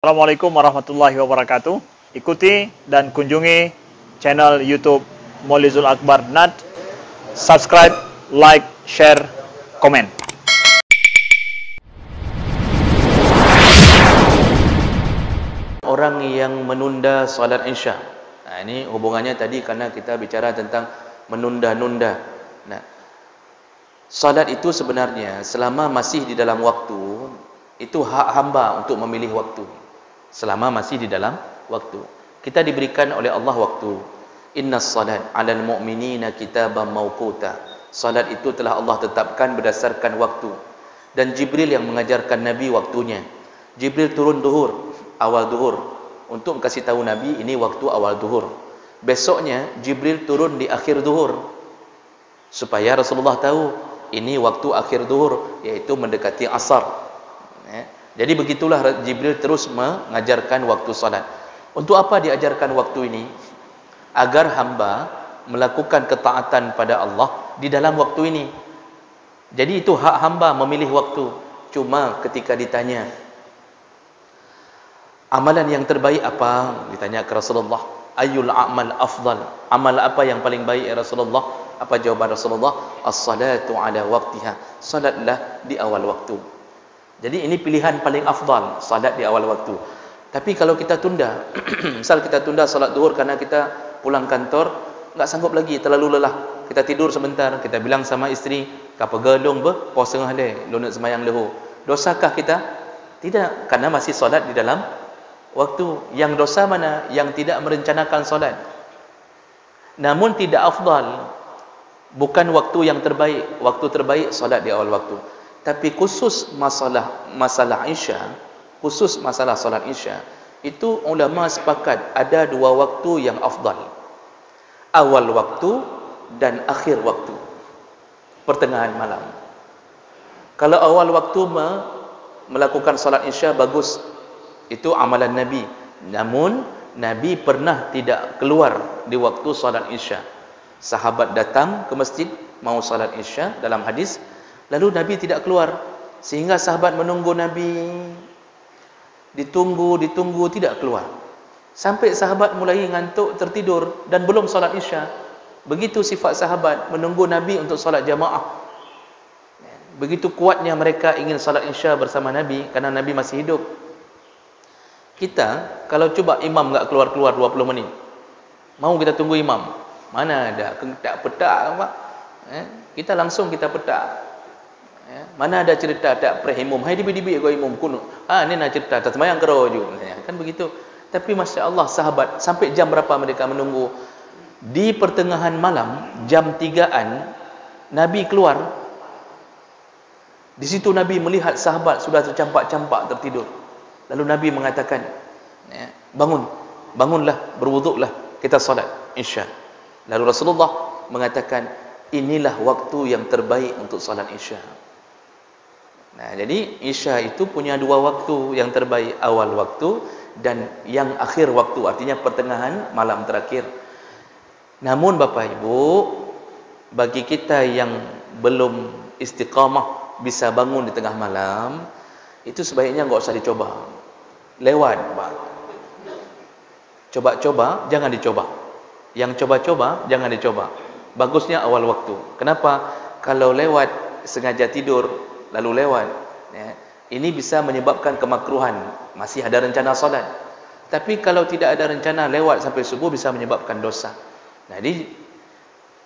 Assalamualaikum warahmatullahi wabarakatuh. Ikuti dan kunjungi channel YouTube Maulizul Akbar NAD. Subscribe, like, share, komen. Orang yang menunda solat Isya. Nah, ini hubungannya tadi karena kita bicara tentang menunda-nunda. Nah, solat itu sebenarnya selama masih di dalam waktu, itu hak hamba untuk memilih waktu. Selama masih di dalam waktu, kita diberikan oleh Allah waktu. Innas salat 'alal mu'minina kitaban mawquta. Salat itu telah Allah tetapkan berdasarkan waktu. Dan Jibril yang mengajarkan Nabi waktunya. Jibril turun duhur, awal duhur, untuk kasih tahu Nabi ini waktu awal duhur. Besoknya Jibril turun di akhir duhur, supaya Rasulullah tahu ini waktu akhir duhur, yaitu mendekati asar. Jadi begitulah Jibril terus mengajarkan waktu salat. Untuk apa diajarkan waktu ini? Agar hamba melakukan ketaatan pada Allah di dalam waktu ini. Jadi itu hak hamba memilih waktu. Cuma ketika ditanya, amalan yang terbaik apa? Ditanya ke Rasulullah, ayyul a'mal afdal? Amal apa yang paling baik ya Rasulullah? Apa jawaban Rasulullah? As-salatu ala waqtiha. Salatlah di awal waktu. Jadi ini pilihan paling afdal, salat di awal waktu. Tapi kalau kita tunda, misal kita tunda salat zuhur karena kita pulang kantor, enggak sanggup lagi, terlalu lelah. Kita tidur sebentar, kita bilang sama isteri, "Kapa gelung be, pos tengah deh, lu nak sembahyang lahu." Dosakah kita? Tidak, karena masih salat di dalam waktu. Yang dosa mana? Yang tidak merencanakan salat. Namun tidak afdal. Bukan waktu yang terbaik. Waktu terbaik salat di awal waktu. Tapi khusus masalah Isya, khusus masalah salat Isya, itu ulama sepakat ada dua waktu yang afdal. Awal waktu dan akhir waktu. Pertengahan malam. Kalau awal waktu melakukan salat Isya bagus. Itu amalan Nabi. Namun Nabi pernah tidak keluar di waktu salat Isya. Sahabat datang ke masjid mau salat Isya dalam hadis, lalu Nabi tidak keluar, sehingga sahabat menunggu Nabi, ditunggu tidak keluar, sampai sahabat mulai ngantuk, tertidur dan belum salat Isya. Begitu sifat sahabat, menunggu Nabi untuk salat jamaah. Begitu kuatnya mereka ingin salat Isya bersama Nabi karena Nabi masih hidup. Kita kalau coba imam enggak keluar-keluar 20 menit, mau kita tunggu imam? Mana ada, petak apa? Kita langsung kita petak. Mana ada cerita tak prehimum, hai dibi-dibi go imum kuno. Ni nak cerita tak sembahyang keroju. Kan begitu. Tapi masya-Allah sahabat sampai jam berapa mereka menunggu? Di pertengahan malam, jam 3-an Nabi keluar. Di situ Nabi melihat sahabat sudah tercampak-campak tertidur. Lalu Nabi mengatakan, bangunlah, berwuduklah, kita salat Isya. Lalu Rasulullah mengatakan, inilah waktu yang terbaik untuk salat Isya. Nah, jadi Isya itu punya dua waktu yang terbaik, awal waktu dan yang akhir waktu, artinya pertengahan malam terakhir. Namun Bapak Ibu, bagi kita yang belum istiqamah bisa bangun di tengah malam, itu sebaiknya enggak usah dicoba. Lewat, Pak. Coba-coba, jangan dicoba. Yang coba-coba, jangan dicoba. Bagusnya awal waktu. Kenapa? Kalau lewat sengaja tidur lalu lewat, ini bisa menyebabkan kemakruhan. Masih ada rencana salat. Tapi kalau tidak ada rencana lewat sampai subuh bisa menyebabkan dosa. Jadi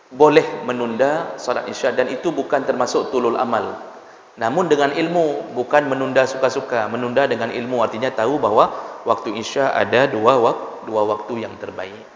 boleh menunda salat Isya dan itu bukan termasuk tulul amal. Namun dengan ilmu, bukan menunda suka-suka. Menunda dengan ilmu artinya tahu bahwa waktu Isya ada dua waktu yang terbaik.